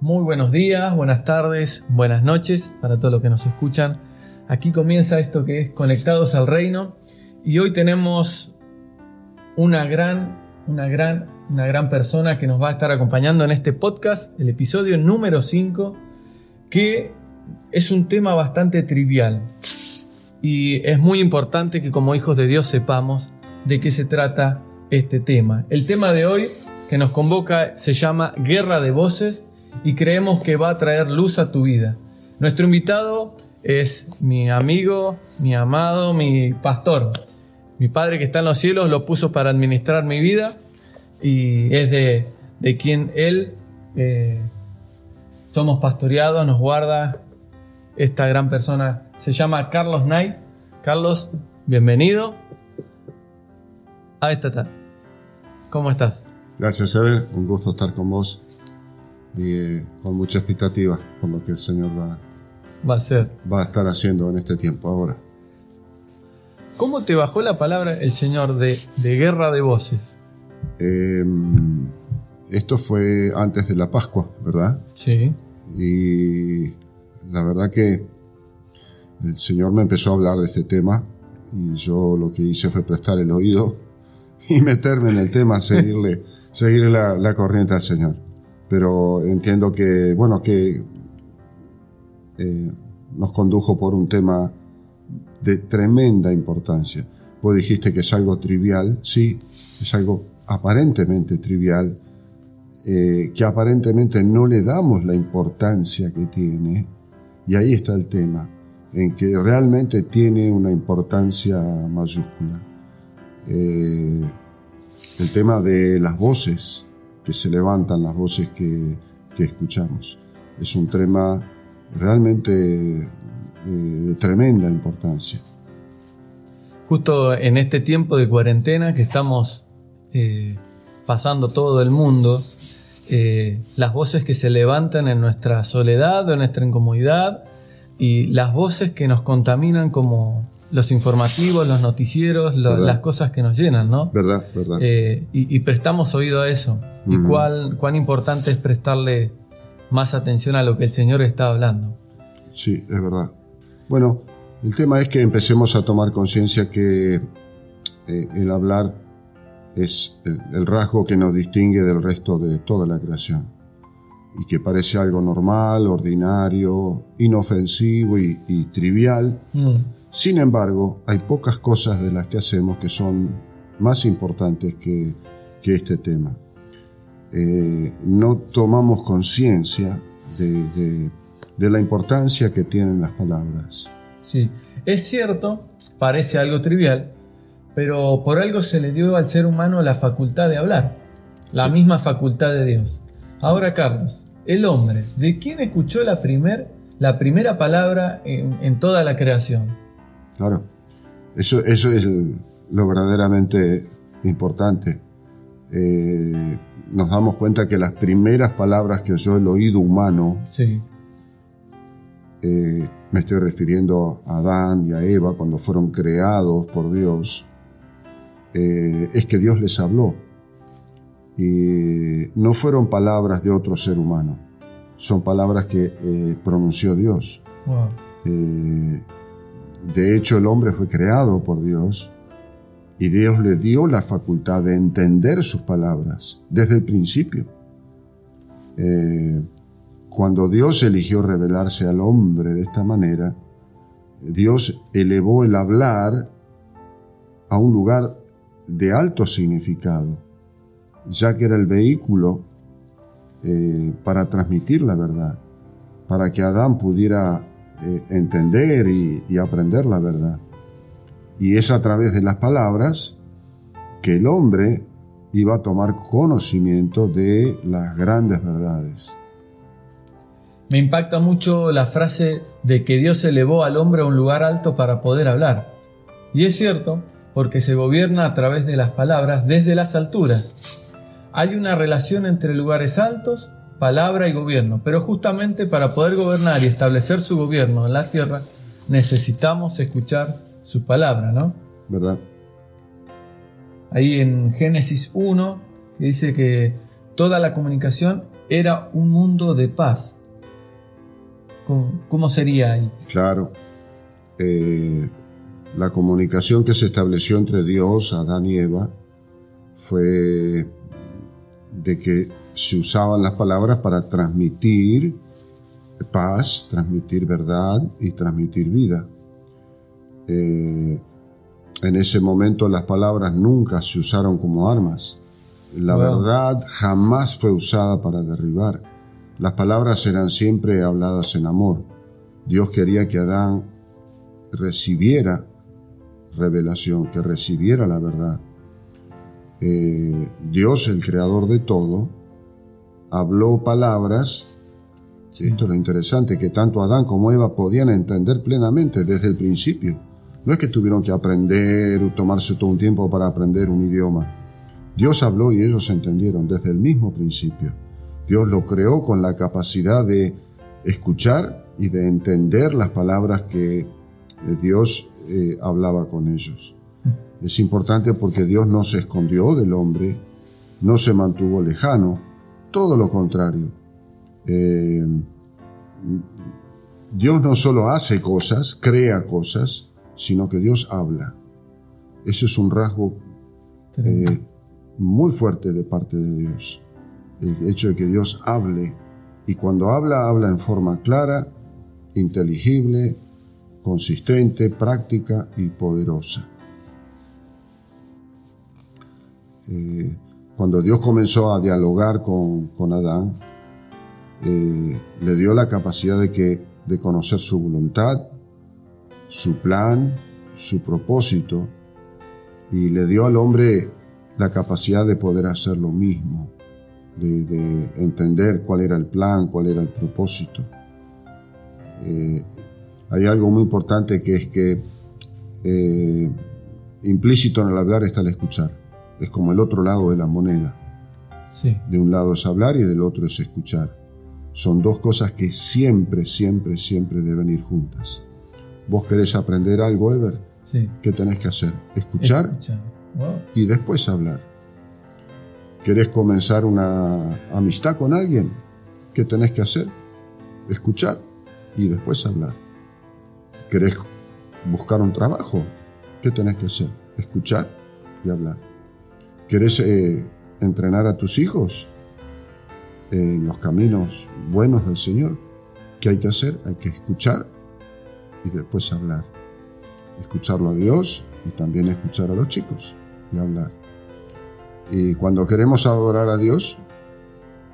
Muy buenos días, buenas tardes, buenas noches para todos los que nos escuchan. Aquí comienza esto que es Conectados al Reino y hoy tenemos una gran persona que nos va a estar acompañando en este podcast, el episodio número 5, que es un tema bastante trivial y es muy importante que como hijos de Dios sepamos de qué se trata este tema. El tema de hoy que nos convoca se llama Guerra de Voces y creemos que va a traer luz a tu vida. Nuestro invitado es mi amigo, mi amado, mi pastor. Mi Padre que está en los cielos lo puso para administrar mi vida y es de quien Él somos pastoreados, nos guarda. Esta gran persona se llama Carlos Knight. Carlos, bienvenido a esta tarde. ¿Cómo estás? Gracias, Ever. Un gusto estar con vos y con mucha expectativa por lo que el Señor va a estar haciendo en este tiempo ahora. ¿Cómo te bajó la palabra el Señor de guerra de voces? Esto fue antes de la Pascua, ¿verdad? Sí. Y la verdad que el Señor me empezó a hablar de este tema y yo lo que hice fue prestar el oído y meterme en el tema, seguir la corriente al Señor. Pero entiendo que, nos condujo por un tema de tremenda importancia. Vos dijiste que es algo trivial, sí, es algo aparentemente trivial, que aparentemente no le damos la importancia que tiene, y ahí está el tema, en que realmente tiene una importancia mayúscula. El tema de las voces que se levantan, las voces que escuchamos, es un tema realmente de tremenda importancia. Justo en este tiempo de cuarentena que estamos pasando todo el mundo, las voces que se levantan en nuestra soledad o en nuestra incomodidad y las voces que nos contaminan como los informativos, los noticieros, las cosas que nos llenan, ¿no? Verdad. Y prestamos oído a eso. Uh-huh. Y cuán importante es prestarle más atención a lo que el Señor está hablando. Sí, es verdad. Bueno, el tema es que empecemos a tomar conciencia que el hablar es el rasgo que nos distingue del resto de toda la creación y que parece algo normal, ordinario, inofensivo y trivial. Sin embargo, hay pocas cosas de las que hacemos que son más importantes que este tema. No tomamos conciencia de la importancia que tienen las palabras. Sí, es cierto, parece algo trivial, pero por algo se le dio al ser humano la facultad de hablar, la misma facultad de Dios. Ahora, Carlos, el hombre, ¿de quién escuchó la primera palabra en toda la creación? Claro, eso es lo verdaderamente importante. Nos damos cuenta que las primeras palabras que oyó el oído humano, sí. Me estoy refiriendo a Adán y a Eva cuando fueron creados por Dios, es que Dios les habló. Y no fueron palabras de otro ser humano, son palabras que pronunció Dios. Wow. De hecho, el hombre fue creado por Dios y Dios le dio la facultad de entender sus palabras desde el principio. Cuando Dios eligió revelarse al hombre de esta manera, Dios elevó el hablar a un lugar de alto significado, ya que era el vehículo para transmitir la verdad, para que Adán pudiera entender y aprender la verdad. Y es a través de las palabras que el hombre iba a tomar conocimiento de las grandes verdades. Me impacta mucho la frase de que Dios elevó al hombre a un lugar alto para poder hablar. Y es cierto, porque se gobierna a través de las palabras desde las alturas. Hay una relación entre lugares altos, palabra y gobierno, pero justamente para poder gobernar y establecer su gobierno en la tierra, necesitamos escuchar su palabra, ¿no? ¿Verdad? Ahí en Génesis 1, que dice que toda la comunicación era un mundo de paz. ¿Cómo sería ahí? Claro. La comunicación que se estableció entre Dios, Adán y Eva fue de que se usaban las palabras para transmitir paz, transmitir verdad y transmitir vida. En ese momento las palabras nunca se usaron como armas. La verdad jamás fue usada para derribar. Las palabras eran siempre habladas en amor. Dios quería que Adán recibiera revelación, que recibiera la verdad. Dios, el creador de todo, habló palabras. Esto es lo interesante, que tanto Adán como Eva podían entender plenamente desde el principio. No es que tuvieron que aprender o tomarse todo un tiempo para aprender un idioma. Dios habló y ellos entendieron desde el mismo principio. Dios lo creó con la capacidad de escuchar y de entender las palabras que Dios hablaba con ellos. Es importante porque Dios no se escondió del hombre, no se mantuvo lejano, todo lo contrario. Dios no solo hace cosas, crea cosas, sino que Dios habla. Eso es un rasgo muy fuerte de parte de Dios. El hecho de que Dios hable, y cuando habla, habla en forma clara, inteligible, consistente, práctica y poderosa. Cuando Dios comenzó a dialogar con Adán, le dio la capacidad de conocer su voluntad, su plan, su propósito, y le dio al hombre la capacidad de poder hacer lo mismo, de entender cuál era el plan, cuál era el propósito. Hay algo muy importante que es que implícito en el hablar está el escuchar. Es como el otro lado de la moneda. Sí. De un lado es hablar y del otro es escuchar. Son dos cosas que siempre, siempre, siempre deben ir juntas. ¿Vos querés aprender algo, Ever? Sí. ¿Qué tenés que hacer? Escuchar. Wow. Y después hablar. ¿Querés comenzar una amistad con alguien? ¿Qué tenés que hacer? Escuchar y después hablar. ¿Querés buscar un trabajo? ¿Qué tenés que hacer? Escuchar y hablar. ¿Querés entrenar a tus hijos en los caminos buenos del Señor? ¿Qué hay que hacer? Hay que escuchar y después hablar. Escucharlo a Dios y también escuchar a los chicos y hablar. Y cuando queremos adorar a Dios,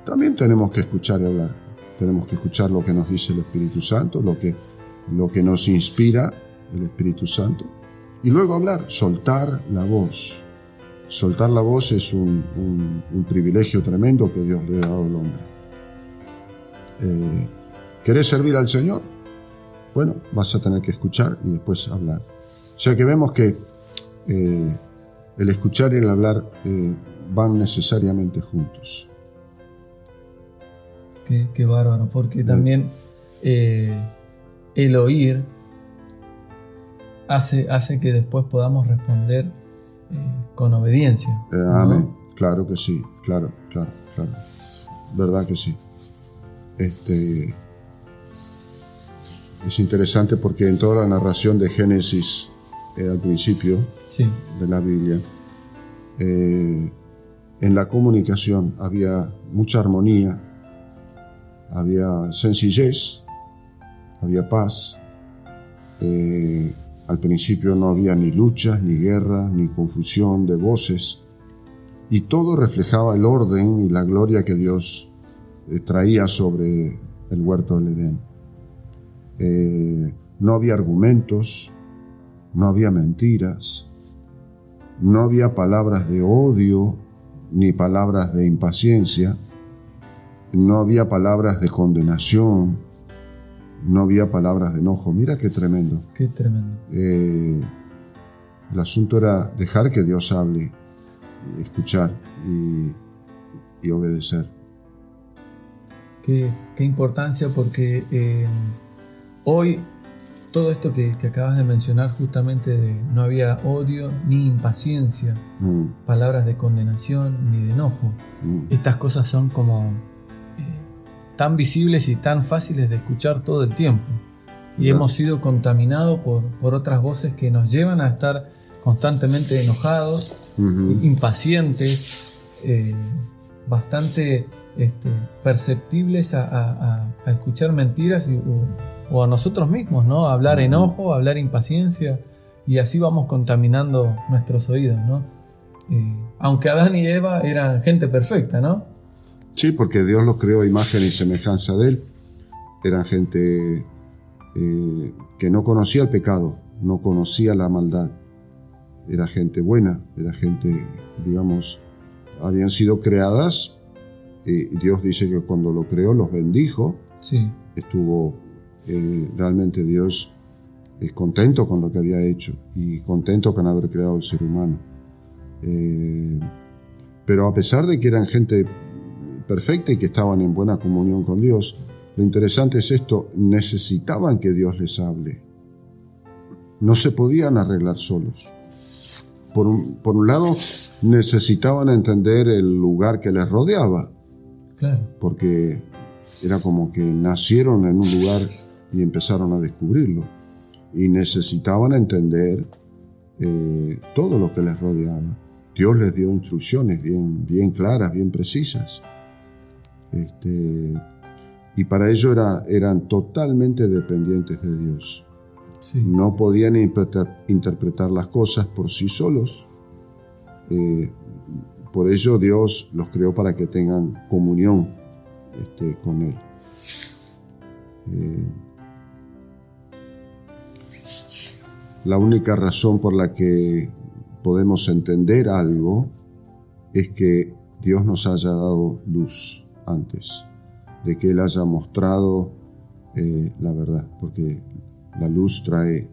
también tenemos que escuchar y hablar. Tenemos que escuchar lo que nos dice el Espíritu Santo, lo que nos inspira el Espíritu Santo, y luego hablar, soltar la voz. Soltar la voz es un privilegio tremendo que Dios le ha dado al hombre. ¿Querés servir al Señor? Bueno, vas a tener que escuchar y después hablar. O sea que vemos que el escuchar y el hablar van necesariamente juntos. Qué bárbaro, porque también el oír hace que después podamos responder con obediencia. ¿No? Amén. Claro que sí, claro. Verdad que sí. Es interesante porque en toda la narración de Génesis, al principio sí. de la Biblia, en la comunicación había mucha armonía, había sencillez, había paz. Al principio no había ni luchas, ni guerra, ni confusión de voces, y todo reflejaba el orden y la gloria que Dios traía sobre el huerto del Edén. No había argumentos, no había mentiras, no había palabras de odio, ni palabras de impaciencia, no había palabras de condenación, no había palabras de enojo. Mira qué tremendo. Qué tremendo. El asunto era dejar que Dios hable, escuchar y obedecer. Qué importancia, porque hoy todo esto que acabas de mencionar, justamente no había odio ni impaciencia, palabras de condenación ni de enojo. Estas cosas son como tan visibles y tan fáciles de escuchar todo el tiempo. Y Claro. hemos sido contaminados por otras voces que nos llevan a estar constantemente enojados, Ujú. impacientes, bastante perceptibles a escuchar mentiras o a nosotros mismos, ¿no? A hablar Ujú. enojo, a hablar impaciencia, y así vamos contaminando nuestros oídos, ¿no? Aunque Adán y Eva eran gente perfecta, ¿no? Sí, porque Dios los creó a imagen y semejanza de Él. Eran gente que no conocía el pecado, no conocía la maldad. Era gente buena, era gente, digamos, habían sido creadas. Dios dice que cuando lo creó los bendijo. Sí, Estuvo realmente Dios contento con lo que había hecho y contento con haber creado al ser humano. Pero a pesar de que eran gente perfecta y que estaban en buena comunión con Dios, lo interesante es esto: necesitaban que Dios les hable. No se podían arreglar solos. Por un lado, necesitaban entender el lugar que les rodeaba, claro. porque era como que nacieron en un lugar y empezaron a descubrirlo. Y necesitaban entender todo lo que les rodeaba. Dios les dio instrucciones bien claras, bien precisas. Y para ello eran totalmente dependientes de Dios. Sí. No podían interpretar las cosas por sí solos. Por ello Dios los creó para que tengan comunión con Él. La única razón por la que podemos entender algo es que Dios nos haya dado luz antes, de que Él haya mostrado la verdad, porque la luz trae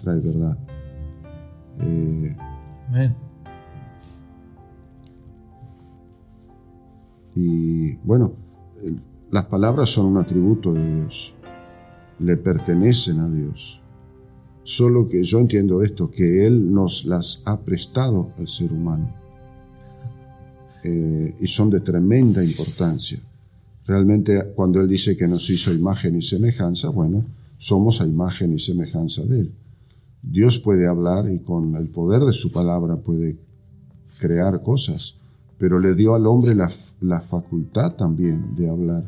verdad. Amén. Y bueno, las palabras son un atributo de Dios, le pertenecen a Dios. Solo que yo entiendo esto, que Él nos las ha prestado al ser humano. Y son de tremenda importancia. Realmente, cuando Él dice que nos hizo imagen y semejanza, bueno, somos a imagen y semejanza de Él. Dios puede hablar y con el poder de su palabra puede crear cosas, pero le dio al hombre la facultad también de hablar.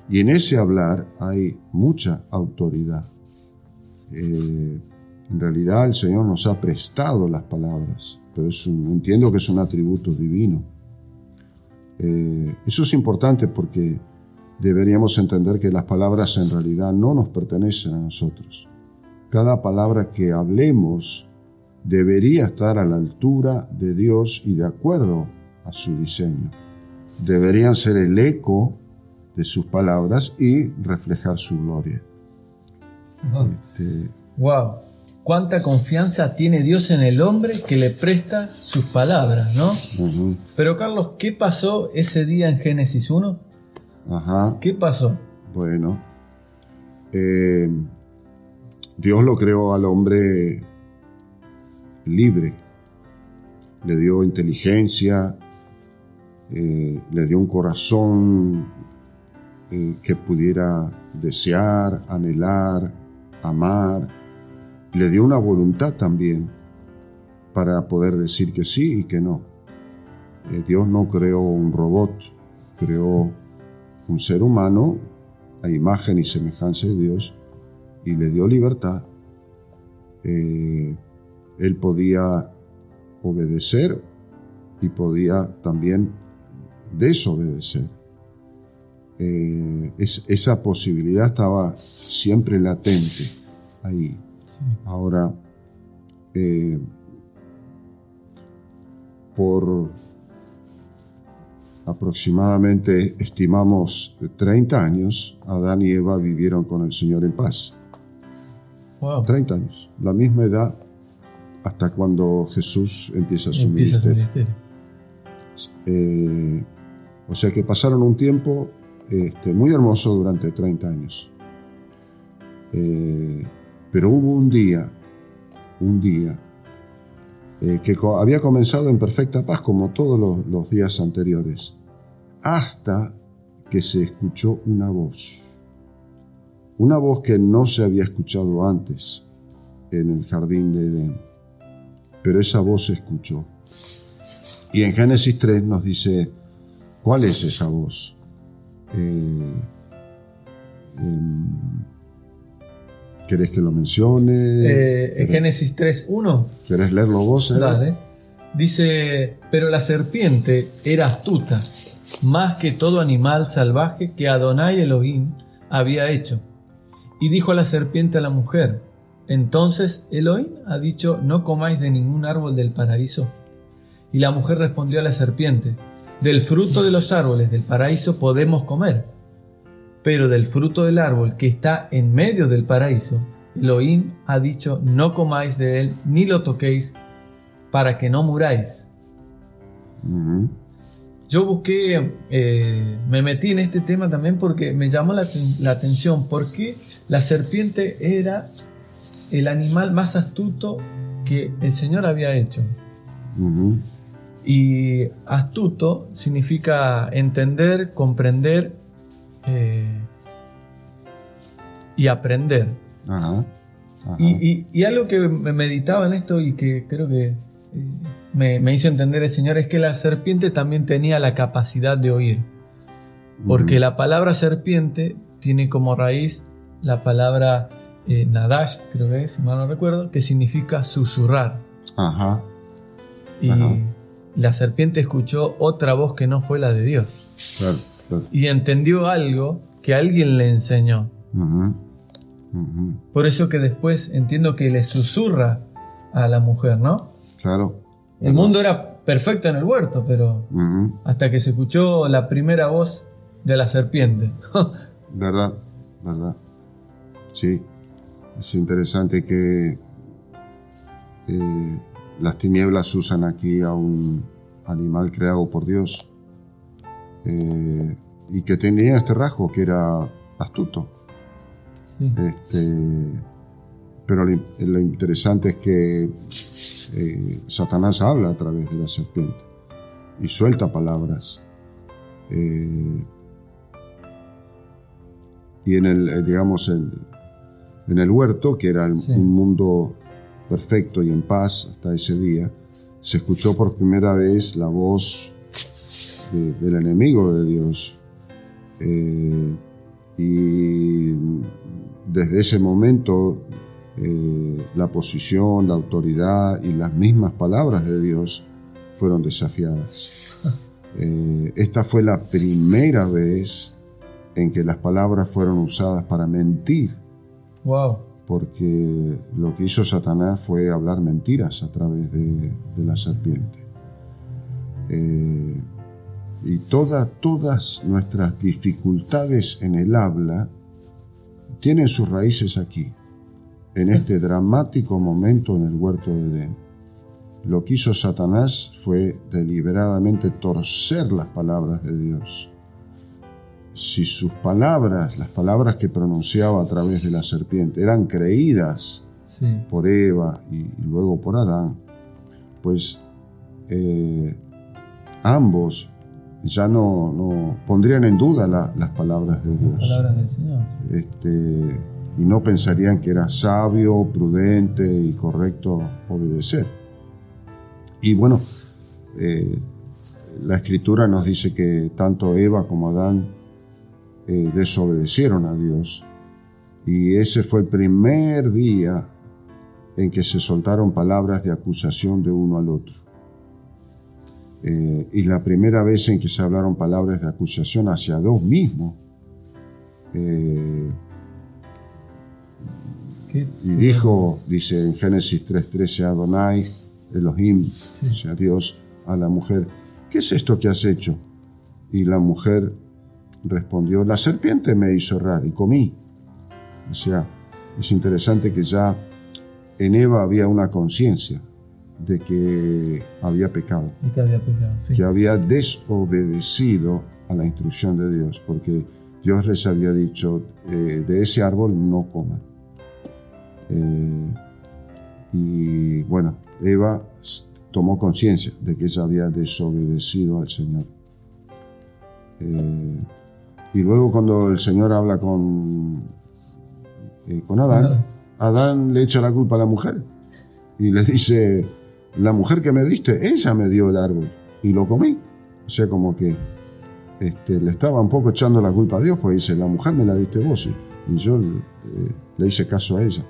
Y en ese hablar hay mucha autoridad. En realidad el Señor nos ha prestado las palabras, pero entiendo que es un atributo divino. Eso es importante porque deberíamos entender que las palabras en realidad no nos pertenecen a nosotros. Cada palabra que hablemos debería estar a la altura de Dios y de acuerdo a su diseño. Deberían ser el eco de sus palabras y reflejar su gloria. Wow. Cuánta confianza tiene Dios en el hombre que le presta sus palabras, ¿no? Uh-huh. Pero Carlos, ¿qué pasó ese día en Génesis 1? Ajá. ¿Qué pasó? Bueno, Dios lo creó al hombre libre, le dio inteligencia, le dio un corazón que pudiera desear, anhelar, amar. Le dio una voluntad también para poder decir que sí y que no. Dios no creó un robot, creó un ser humano a imagen y semejanza de Dios y le dio libertad. Él podía obedecer y podía también desobedecer. Esa posibilidad estaba siempre latente ahí. Ahora, por aproximadamente, estimamos, 30 años, Adán y Eva vivieron con el Señor en paz. Wow. 30 años, la misma edad hasta cuando Jesús empieza su ministerio. O sea que pasaron un tiempo muy hermoso durante 30 años. Pero hubo un día que había comenzado en perfecta paz como todos los días anteriores, hasta que se escuchó una voz que no se había escuchado antes en el jardín de Edén, pero esa voz se escuchó. Y en Génesis 3 nos dice cuál es esa voz. ¿Querés que lo mencione? Génesis 3:1. ¿Querés leerlo vos? Dale. Dice: pero la serpiente era astuta, más que todo animal salvaje que Adonai Elohim había hecho. Y dijo a la serpiente a la mujer: entonces Elohim ha dicho, no comáis de ningún árbol del paraíso. Y la mujer respondió a la serpiente: del fruto de los árboles del paraíso podemos comer, pero del fruto del árbol que está en medio del paraíso, Elohim ha dicho, no comáis de él ni lo toquéis, para que no muráis. Uh-huh. Yo busqué, me metí en este tema también porque me llamó la atención, porque la serpiente era el animal más astuto que el Señor había hecho. Uh-huh. Y astuto significa entender, comprender y aprender. Ajá. Ajá. Y algo que me meditaba en esto y que creo que me hizo entender el Señor es que la serpiente también tenía la capacidad de oír. Porque la palabra serpiente tiene como raíz la palabra nadash, creo que es, si mal no recuerdo, que significa susurrar. Ajá. Y Ajá. la serpiente escuchó otra voz que no fue la de Dios. Claro, claro. Y entendió algo que alguien le enseñó. Uh-huh. Uh-huh. Por eso que después entiendo que le susurra a la mujer, ¿no? Claro. El mundo era perfecto en el huerto, pero Uh-huh. hasta que se escuchó la primera voz de la serpiente. ¿Verdad? ¿Verdad? Sí. Es interesante que las tinieblas usan aquí a un animal creado por Dios y que tenía este rasgo que era astuto. Sí. Pero lo interesante es que Satanás habla a través de la serpiente y suelta palabras. Y en el, digamos, en el huerto, que era un mundo perfecto y en paz hasta ese día, se escuchó por primera vez la voz del enemigo de Dios. Y desde ese momento la posición, la autoridad y las mismas palabras de Dios fueron desafiadas. Esta fue la primera vez en que las palabras fueron usadas para mentir. Wow. Porque lo que hizo Satanás fue hablar mentiras a través de la serpiente. Y todas nuestras dificultades en el habla tienen sus raíces aquí, en este dramático momento en el huerto de Edén. Lo que hizo Satanás fue deliberadamente torcer las palabras de Dios. Si sus palabras, las palabras que pronunciaba a través de la serpiente, eran creídas por Eva y luego por Adán, pues ambos ya no pondrían en duda las palabras de Dios. Las palabras del Señor. Y no pensarían que era sabio, prudente y correcto obedecer. Y bueno, la Escritura nos dice que tanto Eva como Adán desobedecieron a Dios, y ese fue el primer día en que se soltaron palabras de acusación de uno al otro, y la primera vez en que se hablaron palabras de acusación hacia Dios mismo. Y dijo, dice en Génesis 3:13, Adonai Elohim, o sea Dios, a la mujer: ¿qué es esto que has hecho? Y la mujer respondió: la serpiente me hizo errar y comí. O sea, es interesante que ya en Eva había una conciencia de que había pecado. Y que había pecado, sí. Que había desobedecido a la instrucción de Dios, porque Dios les había dicho, de ese árbol no coman. Y bueno, Eva tomó conciencia de que ella había desobedecido al Señor. Y luego cuando el Señor habla con Adán, Adán le echa la culpa a la mujer. Y le dice, la mujer que me diste, ella me dio el árbol. Y lo comí. O sea, como que le estaba un poco echando la culpa a Dios, pues dice, la mujer me la diste vos. Y yo le hice caso a ella.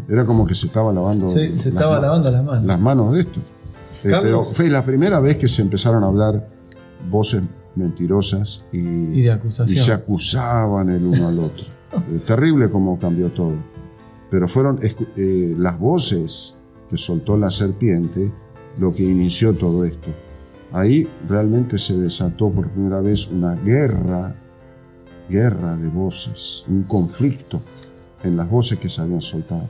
Era como que se estaba lavando, las manos de esto. Pero fue la primera vez que se empezaron a hablar voces mentirosas y se acusaban el uno al otro. Terrible como cambió todo. Pero fueron las voces que soltó la serpiente lo que inició todo esto. Ahí realmente se desató por primera vez una guerra de voces, un conflicto en las voces que se habían soltado.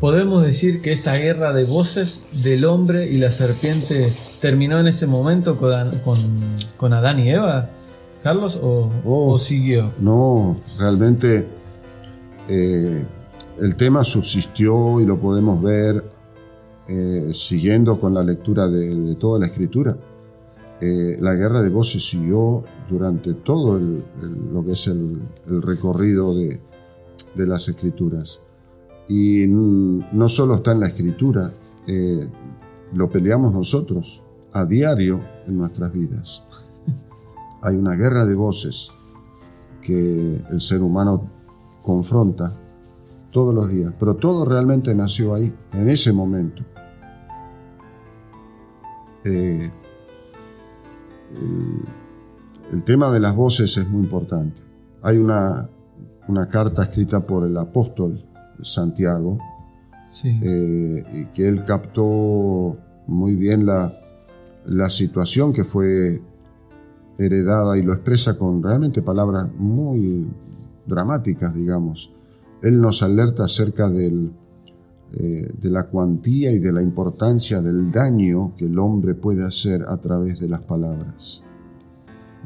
¿Podemos decir que esa guerra de voces del hombre y la serpiente terminó en ese momento con Adán y Eva, Carlos, o siguió? No, realmente el tema subsistió y lo podemos ver siguiendo con la lectura de toda la Escritura. La guerra de voces siguió durante todo lo que es el recorrido de las Escrituras. Y no solo está en la Escritura, lo peleamos nosotros a diario en nuestras vidas. Hay una guerra de voces que el ser humano confronta todos los días, pero todo realmente nació ahí, en ese momento. El tema de las voces es muy importante. Hay una carta escrita por el apóstol Santiago, sí. Que él captó muy bien la situación que fue heredada y lo expresa con realmente palabras muy dramáticas, digamos. Él nos alerta acerca de la cuantía y de la importancia del daño que el hombre puede hacer a través de las palabras.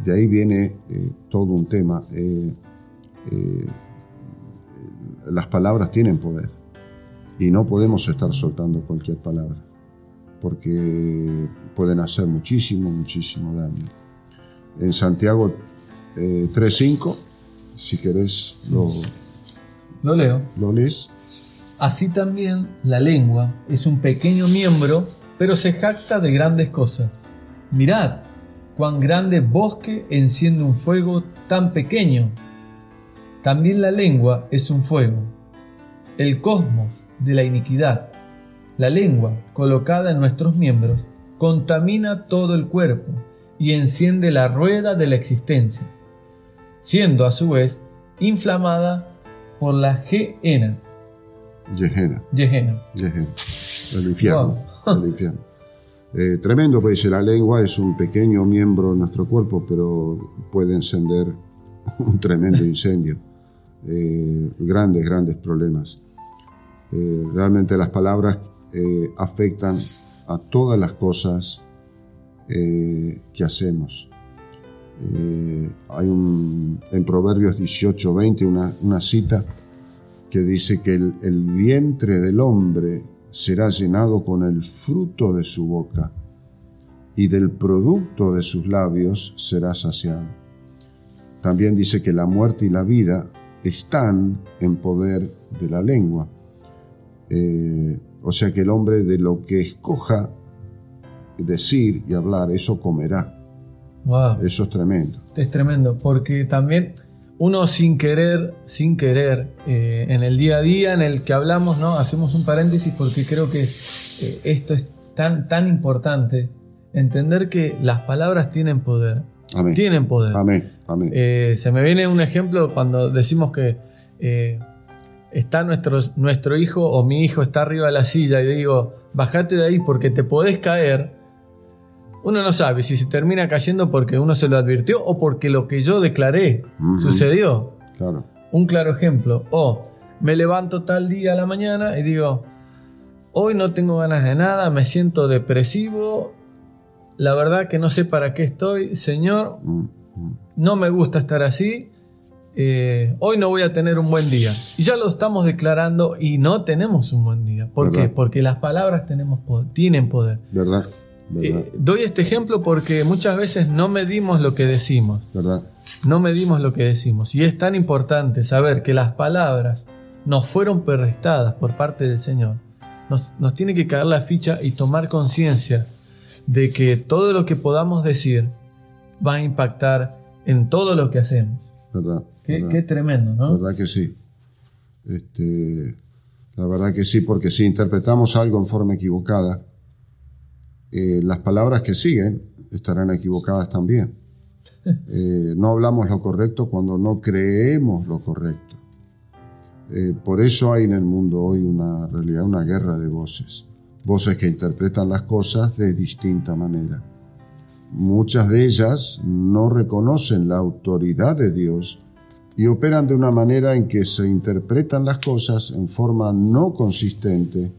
De ahí viene todo un tema. Las palabras tienen poder y no podemos estar soltando cualquier palabra porque pueden hacer muchísimo daño. En Santiago 3:5, si querés lo leo. ¿Lo lees? Así también la lengua es un pequeño miembro, pero se jacta de grandes cosas. Mirad, cuán grande bosque enciende un fuego tan pequeño. También la lengua es un fuego, el cosmos de la iniquidad. La lengua, colocada en nuestros miembros, contamina todo el cuerpo y enciende la rueda de la existencia, siendo a su vez inflamada por la Gehenna. El infierno. Wow. El infierno. Tremendo, pues dice, la lengua es un pequeño miembro de nuestro cuerpo, pero puede encender un tremendo incendio. Grandes problemas. Realmente las palabras afectan a todas las cosas que hacemos. Hay en Proverbios 18:20 una cita que dice que el vientre del hombre será llenado con el fruto de su boca y del producto de sus labios será saciado. También dice que la muerte y la vida están en poder de la lengua. O sea que el hombre de lo que escoja decir y hablar, eso comerá. Wow. Eso es tremendo. Es tremendo, porque también uno sin querer, en el día a día en el que hablamos, ¿no? Hacemos un paréntesis porque creo que esto es tan importante, entender que las palabras tienen poder. Amén. Tienen poder. Amén. Se me viene un ejemplo cuando decimos que está nuestro hijo o mi hijo está arriba de la silla y digo, bajate de ahí porque te podés caer. Uno no sabe si se termina cayendo porque uno se lo advirtió o porque lo que yo declaré sucedió. Claro. Un claro ejemplo. O me levanto tal día a la mañana y digo, hoy no tengo ganas de nada, me siento depresivo, la verdad que no sé para qué estoy, Señor, no me gusta estar así, hoy no voy a tener un buen día. Y ya lo estamos declarando y no tenemos un buen día. ¿Por qué? Porque las palabras tienen poder. ¿Verdad? Doy este ejemplo porque muchas veces no medimos lo que decimos. ¿Verdad? no medimos lo que decimos. Y es tan importante saber que las palabras nos fueron prestadas por parte del Señor. Nos tiene que caer la ficha y tomar conciencia de que todo lo que podamos decir va a impactar en todo lo que hacemos. ¿Verdad? Qué tremendo, ¿no? La verdad que sí. La verdad que sí, porque si interpretamos algo en forma equivocada, las palabras que siguen estarán equivocadas también. No hablamos lo correcto cuando no creemos lo correcto. Por eso hay en el mundo hoy una realidad, una guerra de voces. Voces que interpretan las cosas de distinta manera. Muchas de ellas no reconocen la autoridad de Dios y operan de una manera en que se interpretan las cosas en forma no consistente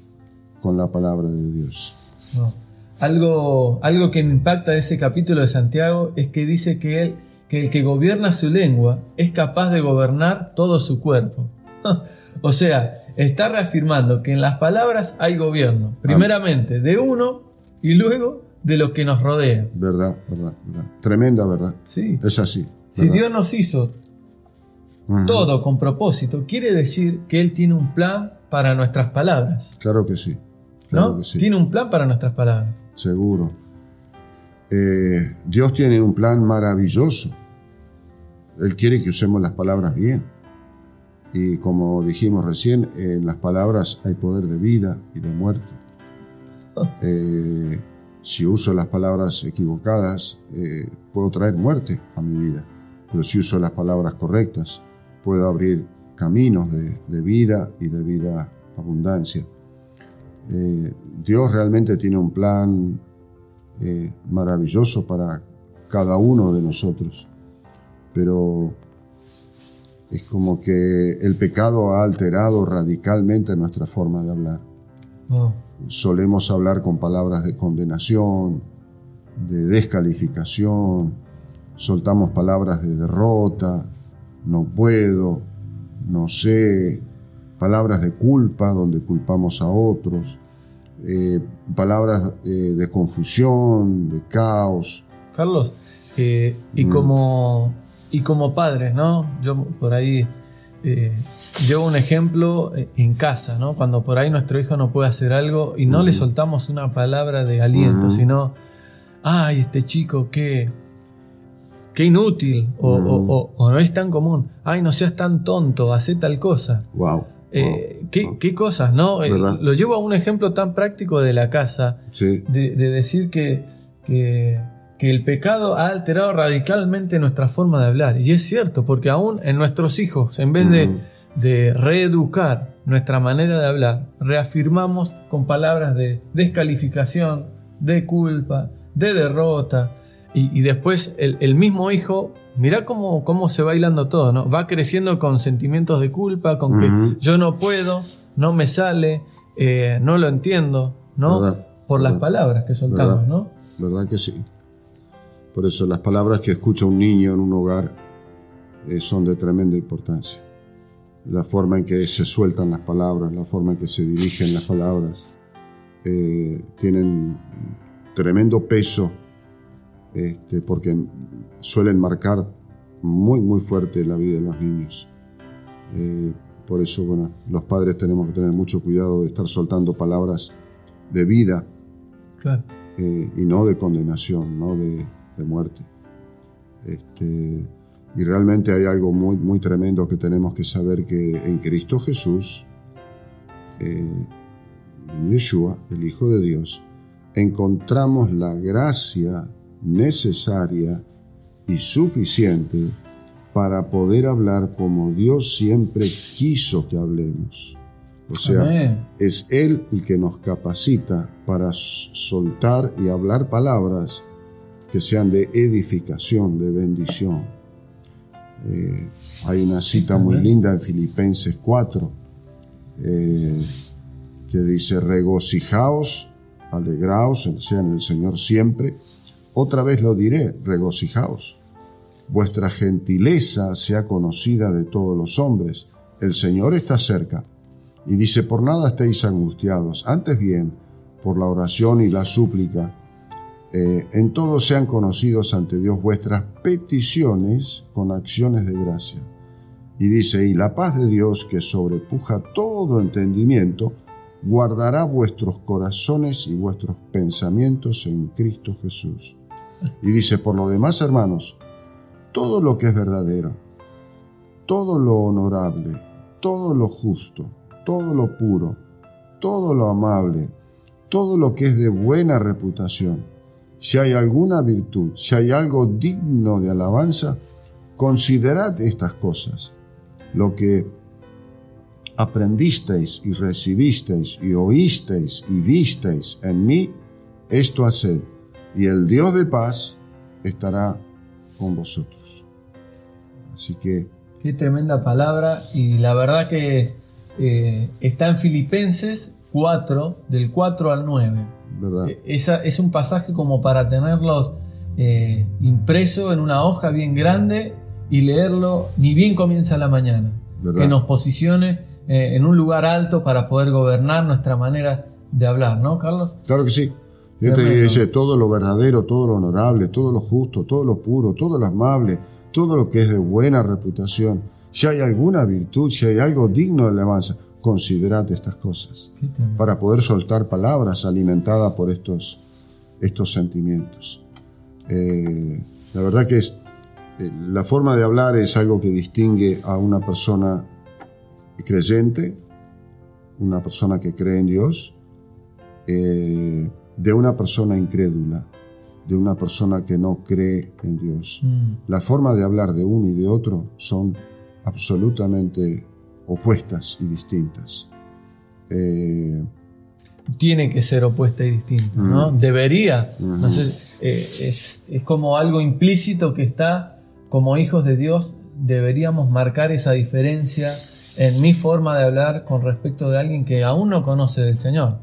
con la palabra de Dios. No. Algo que me impacta de ese capítulo de Santiago es que dice que el que gobierna su lengua es capaz de gobernar todo su cuerpo. O sea, está reafirmando que en las palabras hay gobierno, primeramente de uno y luego de lo que nos rodea. Verdad. Tremenda verdad. Sí. Es así. ¿Verdad? Si Dios nos hizo todo con propósito, quiere decir que Él tiene un plan para nuestras palabras. Claro que sí. ¿No? Que sí. Tiene un plan para nuestras palabras. Seguro. Dios tiene un plan maravilloso. Él quiere que usemos las palabras bien. Y como dijimos recién, en las palabras hay poder de vida y de muerte. Si uso las palabras equivocadas, puedo traer muerte a mi vida. Pero si uso las palabras correctas, puedo abrir caminos de vida y de vida abundancia. Dios realmente tiene un plan maravilloso para cada uno de nosotros, pero es como que el pecado ha alterado radicalmente nuestra forma de hablar. Solemos hablar con palabras de condenación, de descalificación, soltamos palabras de derrota, no puedo, no sé, palabras de culpa donde culpamos a otros, palabras de confusión, de caos. Carlos, y como padres, ¿no? Yo por ahí llevo un ejemplo en casa, ¿no? Cuando por ahí nuestro hijo no puede hacer algo y no le soltamos una palabra de aliento, sino, ay, este chico, qué inútil, o no es tan común, ay, no seas tan tonto, hacé tal cosa. Wow. ¿Qué cosas, ¿no? Lo llevo a un ejemplo tan práctico de la casa, sí. de decir que el pecado ha alterado radicalmente nuestra forma de hablar. Y es cierto, porque aún en nuestros hijos, en vez de reeducar nuestra manera de hablar, reafirmamos con palabras de descalificación, de culpa, de derrota. Y después el mismo hijo, mirá cómo se va hilando todo, ¿no? Va creciendo con sentimientos de culpa, con que yo no puedo, no me sale, no lo entiendo, ¿no? ¿Verdad? Por las palabras que soltamos, ¿verdad? ¿no? ¿Verdad que sí? Por eso las palabras que escucha un niño en un hogar son de tremenda importancia. La forma en que se sueltan las palabras, la forma en que se dirigen las palabras, tienen tremendo peso, porque suelen marcar muy, muy fuerte la vida de los niños. Por eso, bueno, los padres tenemos que tener mucho cuidado de estar soltando palabras de vida, claro. Y no de condenación, no de muerte. Y realmente hay algo muy, muy tremendo que tenemos que saber, que en Cristo Jesús, en Yeshua, el Hijo de Dios, encontramos la gracia necesaria y suficiente para poder hablar como Dios siempre quiso que hablemos. O sea, amén. Es Él el que nos capacita para soltar y hablar palabras que sean de edificación, de bendición. Hay una cita muy linda en Filipenses 4 que dice: regocijaos, alegraos, sea en el Señor siempre. Otra vez lo diré, regocijaos. Vuestra gentileza sea conocida de todos los hombres. El Señor está cerca. Y dice: por nada estéis angustiados, antes bien, por la oración y la súplica, En todo sean conocidos ante Dios vuestras peticiones con acciones de gracia. Y dice, y la paz de Dios, que sobrepuja todo entendimiento, guardará vuestros corazones y vuestros pensamientos en Cristo Jesús. Y dice, por lo demás, hermanos, todo lo que es verdadero, todo lo honorable, todo lo justo, todo lo puro, todo lo amable, todo lo que es de buena reputación, si hay alguna virtud, si hay algo digno de alabanza, considerad estas cosas. Lo que aprendisteis y recibisteis y oísteis y visteis en mí, esto haced, y el Dios de paz estará con vosotros. Así que... Qué tremenda palabra, y la verdad que está en Filipenses 4, del 4 al 9. ¿Verdad? Es un pasaje como para tenerlo impreso en una hoja bien grande y leerlo ni bien comienza la mañana. ¿Verdad? Que nos posicione en un lugar alto para poder gobernar nuestra manera de hablar, ¿no, Carlos? Claro que sí. Fíjate que dice todo lo verdadero, todo lo honorable, todo lo justo, todo lo puro, todo lo amable, todo lo que es de buena reputación. Si hay alguna virtud, si hay algo digno de alabanza, considerad estas cosas. Para poder soltar palabras alimentadas por estos sentimientos. La verdad que la forma de hablar es algo que distingue a una persona creyente, una persona que cree en Dios, de una persona incrédula, de una persona que no cree en Dios. La forma de hablar de uno y de otro son absolutamente opuestas y distintas. Tiene que ser opuesta y distinta, ¿no? Debería. No sé, es como algo implícito que está, como hijos de Dios, deberíamos marcar esa diferencia en mi forma de hablar con respecto de alguien que aún no conoce del Señor.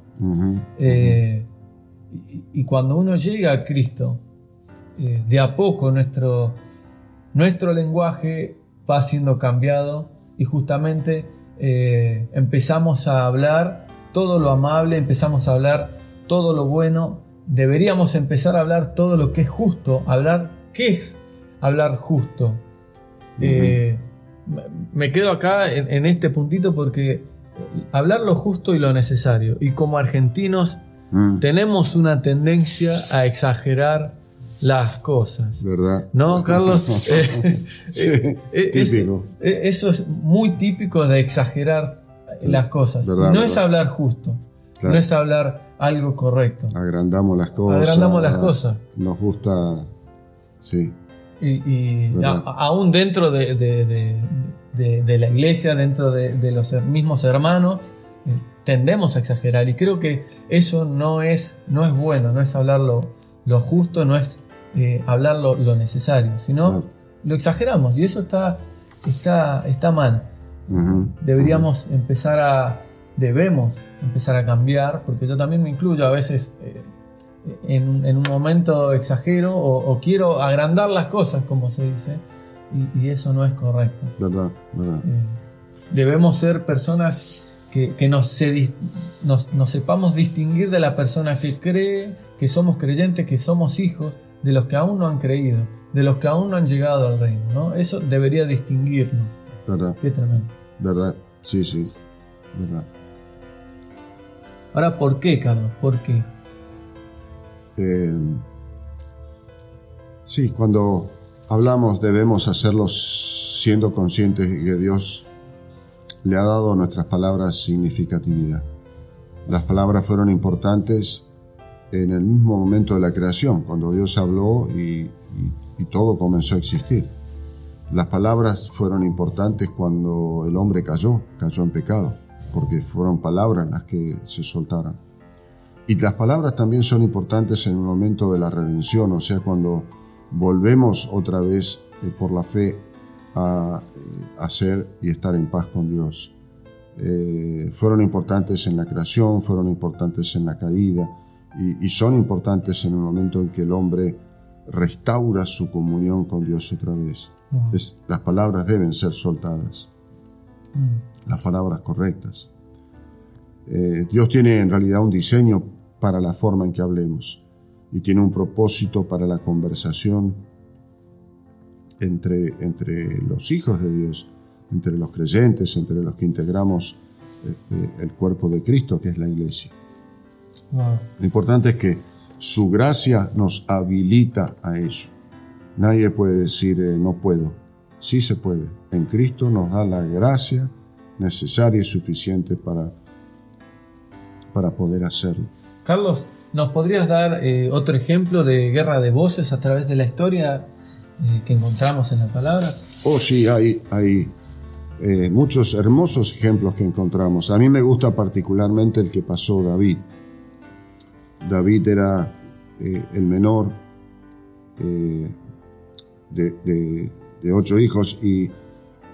Y cuando uno llega a Cristo, de a poco nuestro lenguaje va siendo cambiado y justamente empezamos a hablar todo lo amable, empezamos a hablar todo lo bueno. Deberíamos empezar a hablar todo lo que es justo. ¿Qué es hablar justo? Me quedo acá en este puntito porque hablar lo justo y lo necesario. Y como argentinos tenemos una tendencia a exagerar las cosas. ¿Verdad? ¿No, Carlos? Sí, típico. Eso es muy típico de exagerar las cosas. ¿Verdad, no verdad? Es hablar justo. Claro. No es hablar algo correcto. Agrandamos las cosas. Nos gusta... Sí. Y aún dentro de la iglesia, dentro de los mismos hermanos, tendemos a exagerar. Y creo que eso no es bueno. No es hablar lo justo, no es hablar lo necesario, sino lo exageramos. Y eso está mal. Debemos empezar a cambiar, porque yo también me incluyo a veces en un momento exagero o quiero agrandar las cosas, como se dice, y eso no es correcto. Verdad. Debemos ser personas que nos sepamos distinguir de la persona que cree, que somos creyentes, que somos hijos, de los que aún no han creído, de los que aún no han llegado al reino, ¿no? Eso debería distinguirnos. ¿Verdad? Qué tremendo. ¿Verdad? Sí, verdad. Ahora, ¿por qué, Carlos? ¿Por qué? Sí, cuando hablamos debemos hacerlo siendo conscientes de que Dios le ha dado a nuestras palabras significatividad. Las palabras fueron importantes en el mismo momento de la creación, cuando Dios habló y todo comenzó a existir. Las palabras fueron importantes cuando el hombre cayó en pecado, porque fueron palabras las que se soltaron. Y las palabras también son importantes en el momento de la redención, o sea, cuando volvemos otra vez por la fe a ser y estar en paz con Dios. Fueron importantes en la creación, fueron importantes en la caída y son importantes en el momento en que el hombre restaura su comunión con Dios otra vez. Las palabras deben ser soltadas, las palabras correctas. Dios tiene en realidad un diseño para la forma en que hablemos. y tiene un propósito para la conversación entre los hijos de Dios, entre los creyentes, entre los que integramos el cuerpo de Cristo, que es la iglesia. Wow. Lo importante es que su gracia nos habilita a ello. Nadie puede decir no puedo. Sí se puede. En Cristo nos da la gracia necesaria y suficiente para poder hacerlo. Carlos, ¿nos podrías dar otro ejemplo de guerra de voces a través de la historia que encontramos en la palabra? Oh, sí, hay muchos hermosos ejemplos que encontramos. A mí me gusta particularmente el que pasó David. David era el menor de 8 hijos y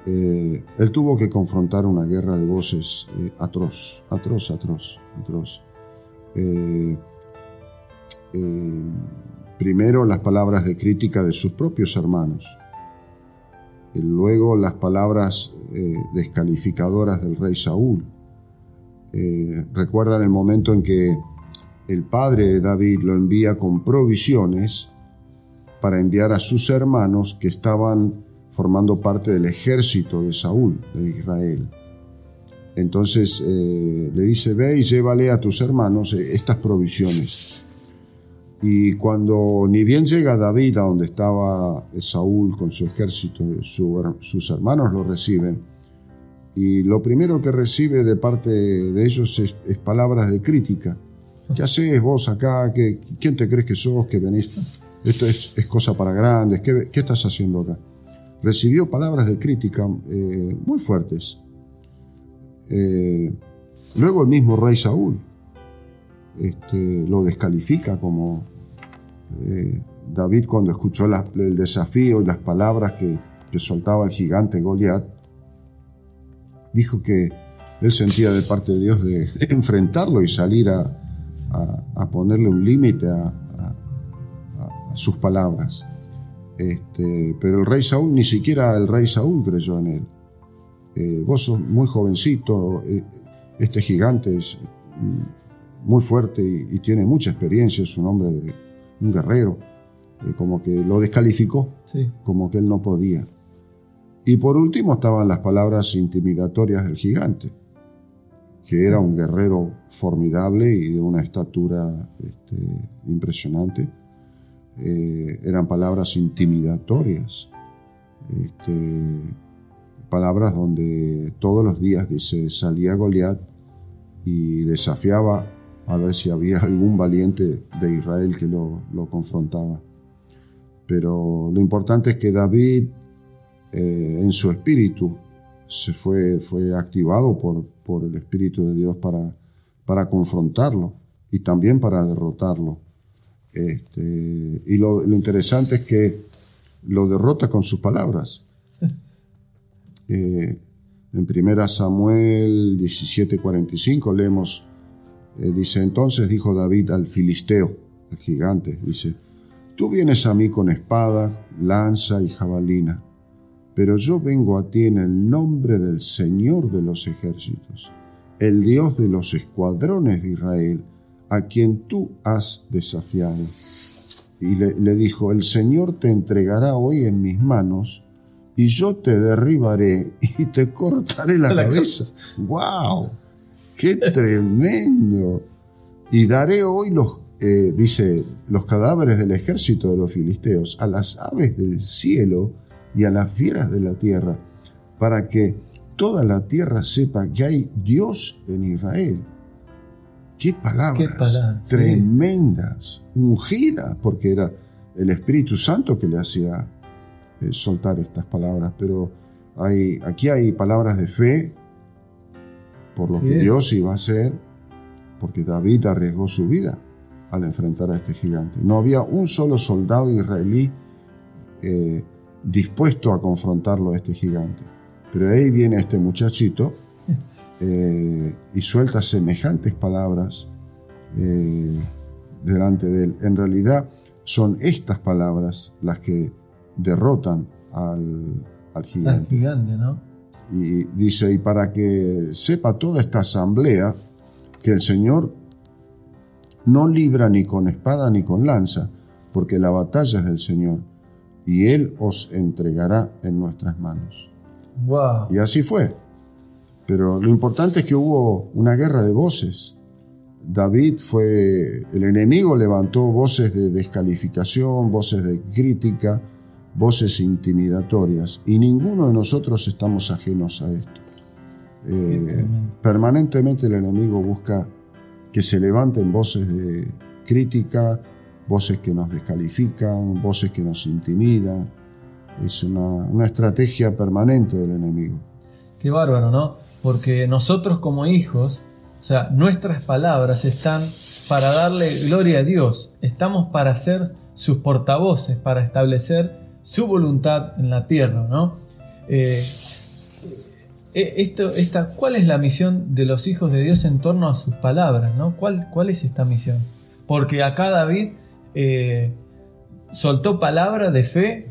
él tuvo que confrontar una guerra de voces atroz. Primero las palabras de crítica de sus propios hermanos, y luego las palabras descalificadoras del rey Saúl. Recuerdan el momento en que el padre de David lo envía con provisiones para enviar a sus hermanos que estaban formando parte del ejército de Saúl, de Israel. Entonces le dice, ve y llévale a tus hermanos estas provisiones. Y cuando ni bien llega David a donde estaba Saúl con su ejército, sus hermanos lo reciben, y lo primero que recibe de parte de ellos es palabras de crítica. ¿Qué haces vos acá? ¿Quién te crees que sos? ¿Que venís? Esto es cosa para grandes. ¿Qué estás haciendo acá? Recibió palabras de crítica muy fuertes. Luego el mismo rey Saúl lo descalifica como David, cuando escuchó el desafío y las palabras que soltaba el gigante Goliat, dijo que él sentía de parte de Dios de enfrentarlo y salir a ponerle un límite a sus palabras. Pero el rey Saúl, ni siquiera el rey Saúl creyó en él. Vos sos muy jovencito, este gigante es muy fuerte y tiene mucha experiencia, es un hombre de un guerrero, como que lo descalificó, Sí. como que él no podía. Y por último estaban las palabras intimidatorias del gigante, que era un guerrero formidable y de una estatura impresionante. Eran palabras intimidatorias, palabras donde todos los días, dice, salía Goliat y desafiaba a ver si había algún valiente de Israel que lo confrontaba. Pero lo importante es que David, en su espíritu, fue activado por el Espíritu de Dios para confrontarlo y también para derrotarlo. Y lo interesante es que lo derrota con sus palabras. En 1 Samuel 17:45 leemos, dice, entonces dijo David al filisteo, al gigante, dice, tú vienes a mí con espada, lanza y jabalina, pero yo vengo a ti en el nombre del Señor de los ejércitos, el Dios de los escuadrones de Israel, a quien tú has desafiado. Y le dijo, el Señor te entregará hoy en mis manos, y yo te derribaré y te cortaré la cabeza. ¡Wow! ¡Qué tremendo! Y daré hoy los cadáveres del ejército de los filisteos a las aves del cielo y a las fieras de la tierra, para que toda la tierra sepa que hay Dios en Israel. ¡Qué palabras tremendas! Sí. Ungidas, porque era el Espíritu Santo que le hacía soltar estas palabras. Pero aquí hay palabras de fe por lo que Dios iba a hacer, porque David arriesgó su vida al enfrentar a este gigante. No había un solo soldado israelí dispuesto a confrontarlo a este gigante. Pero ahí viene este muchachito y suelta semejantes palabras delante de él. En realidad son estas palabras las que derrotan al gigante. Al gigante, ¿no? Y dice, y para que sepa toda esta asamblea que el Señor no libra ni con espada ni con lanza, porque la batalla es del Señor, y Él os entregará en nuestras manos. Wow. Y así fue. Pero lo importante es que hubo una guerra de voces. El enemigo levantó voces de descalificación, voces de crítica, voces intimidatorias, y ninguno de nosotros estamos ajenos a esto. Permanentemente el enemigo busca que se levanten voces de crítica, voces que nos descalifican, voces que nos intimidan. Es una estrategia permanente del enemigo. Qué bárbaro, ¿no? Porque nosotros como hijos, o sea, nuestras palabras están para darle gloria a Dios. Estamos para ser sus portavoces, para establecer su voluntad en la tierra, ¿no? ¿Cuál es la misión de los hijos de Dios en torno a sus palabras, ¿no? ¿Cuál es esta misión? Porque acá David soltó palabra de fe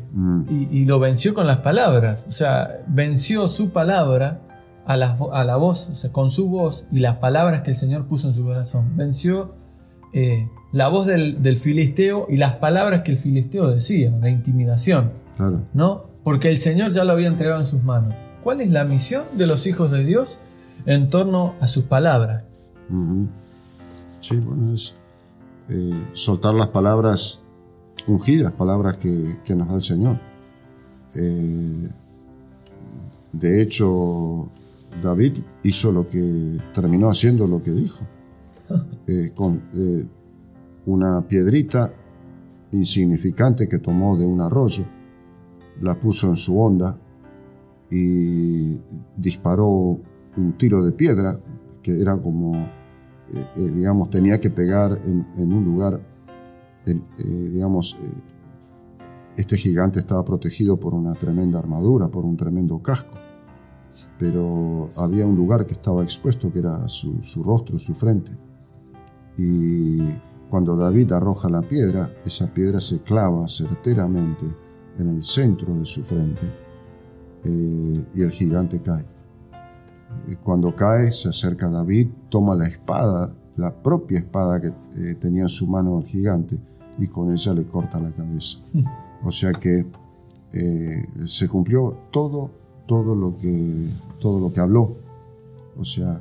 y lo venció con las palabras. O sea, venció su palabra a la voz, o sea, con su voz y las palabras que el Señor puso en su corazón. Venció la voz del filisteo y las palabras que el filisteo decía, de intimidación. Claro. ¿No? Porque el Señor ya lo había entregado en sus manos. ¿Cuál es la misión de los hijos de Dios en torno a sus palabras? Sí, bueno, es soltar las palabras ungidas, palabras que nos da el Señor. De hecho, David terminó haciendo lo que dijo. Con una piedrita insignificante que tomó de un arroyo, la puso en su honda y disparó un tiro de piedra que era como, tenía que pegar en un lugar, este gigante estaba protegido por una tremenda armadura, por un tremendo casco, pero había un lugar que estaba expuesto, que era su rostro, su frente. Y cuando David arroja la piedra, esa piedra se clava certeramente en el centro de su frente, y el gigante cae. Cuando cae, se acerca a David, toma la espada, la propia espada que tenía en su mano el gigante, y con ella le corta la cabeza. O sea que se cumplió todo lo que habló. O sea,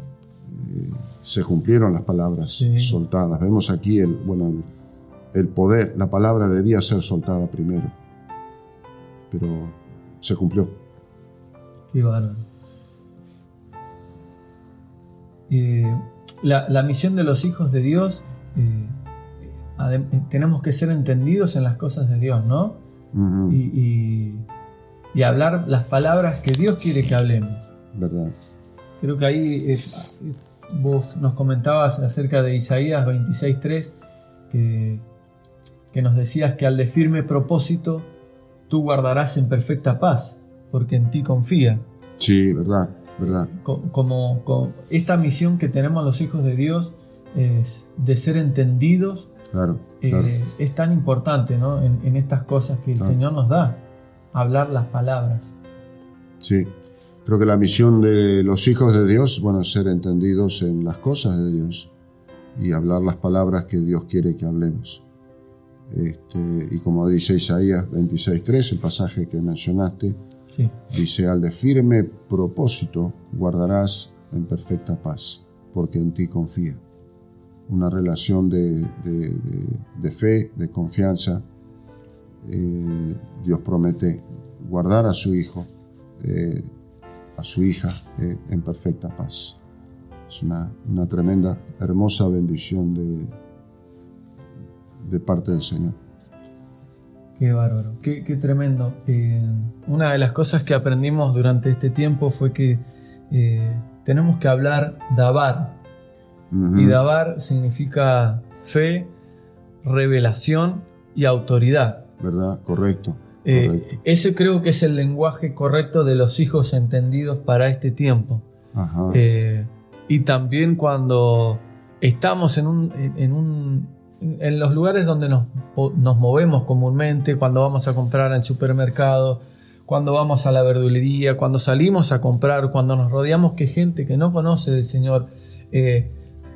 se cumplieron las palabras soltadas. Vemos aquí el poder. La palabra debía ser soltada primero, pero se cumplió. Qué bárbaro. La misión de los hijos de Dios, tenemos que ser entendidos en las cosas de Dios, ¿no? Uh-huh. Y hablar las palabras que Dios quiere que hablemos. ¿Verdad? Creo que ahí vos nos comentabas acerca de Isaías 26:3, que nos decías que al de firme propósito tú guardarás en perfecta paz, porque en ti confía. Sí, verdad. Como esta misión que tenemos los hijos de Dios es de ser entendidos. Claro. Es tan importante, ¿no? en estas cosas que el Señor nos da, hablar las palabras. Sí, creo que la misión de los hijos de Dios, es ser entendidos en las cosas de Dios y hablar las palabras que Dios quiere que hablemos. Y como dice Isaías 26:3, el pasaje que mencionaste, sí. Dice: al de firme propósito guardarás en perfecta paz, porque en ti confía. Una relación de fe, de confianza. Dios promete guardar a su hijo, a su hija, en perfecta paz. Es una tremenda, hermosa bendición de parte del Señor. Qué bárbaro, qué tremendo. Una de las cosas que aprendimos durante este tiempo fue que tenemos que hablar dabar. Uh-huh. Y dabar significa fe, revelación y autoridad. ¿Verdad? Correcto. Ese creo que es el lenguaje correcto de los hijos entendidos para este tiempo. Ajá. Y también cuando estamos en los lugares donde nos movemos comúnmente, cuando vamos a comprar al supermercado, cuando vamos a la verdulería, cuando salimos a comprar, cuando nos rodeamos de gente que no conoce del Señor,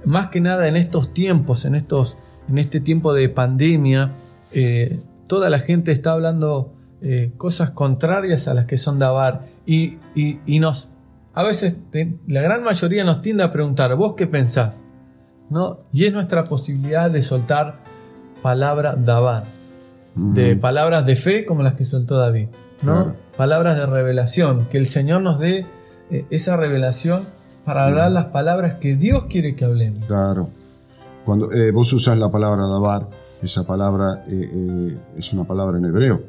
más que nada en estos tiempos, en este tiempo de pandemia, toda la gente está hablando cosas contrarias a las que son Dabar, y a veces la gran mayoría nos tiende a preguntar, ¿vos qué pensás? ¿No? Y es nuestra posibilidad de soltar palabra Dabar, de palabras de fe como las que soltó David, ¿no? Claro. Palabras de revelación, que el Señor nos dé esa revelación para hablar las palabras que Dios quiere que hablemos. Claro. Cuando vos usás la palabra Dabar, esa palabra es una palabra en hebreo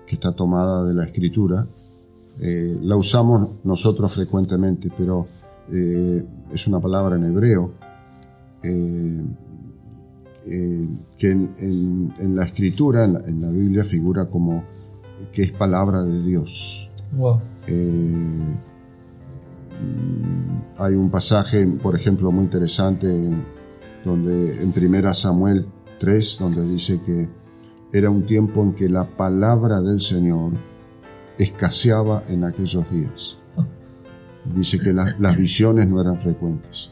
que está tomada de la Escritura. La usamos nosotros frecuentemente, pero es una palabra en hebreo que en la Escritura, en la Biblia, figura como que es palabra de Dios. Wow. Hay un pasaje, por ejemplo, muy interesante donde en 1 Samuel 3, donde dice que era un tiempo en que la palabra del Señor escaseaba en aquellos días. Dice que las visiones no eran frecuentes.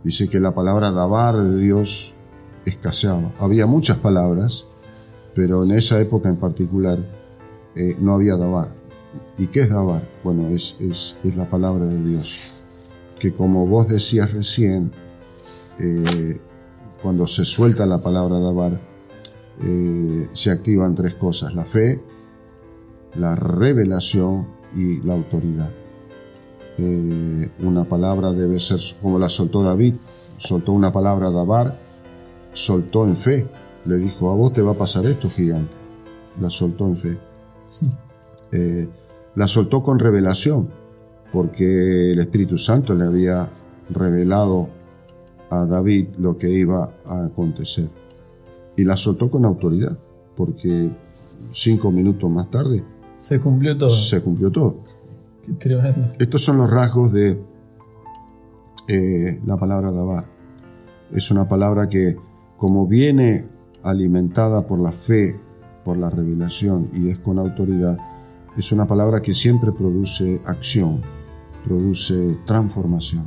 Dice que la palabra Dabar de Dios escaseaba. Había muchas palabras, pero en esa época en particular no había Dabar. ¿Y qué es Dabar? Bueno, es la palabra de Dios. Que como vos decías recién, cuando se suelta la palabra Dabar, se activan tres cosas: la fe, la revelación y la autoridad. Una palabra debe ser como la soltó David. Soltó una palabra Dabar, soltó en fe. Le dijo: a vos te va a pasar esto, gigante. La soltó en fe. Sí. La soltó con revelación, porque el Espíritu Santo le había revelado a David lo que iba a acontecer. Y la soltó con autoridad, porque 5 minutos más tarde se cumplió todo. Se cumplió todo. Qué tremendo. Estos son los rasgos de la palabra Dabar. Es una palabra que, como viene alimentada por la fe, por la revelación y es con autoridad, es una palabra que siempre produce acción, produce transformación.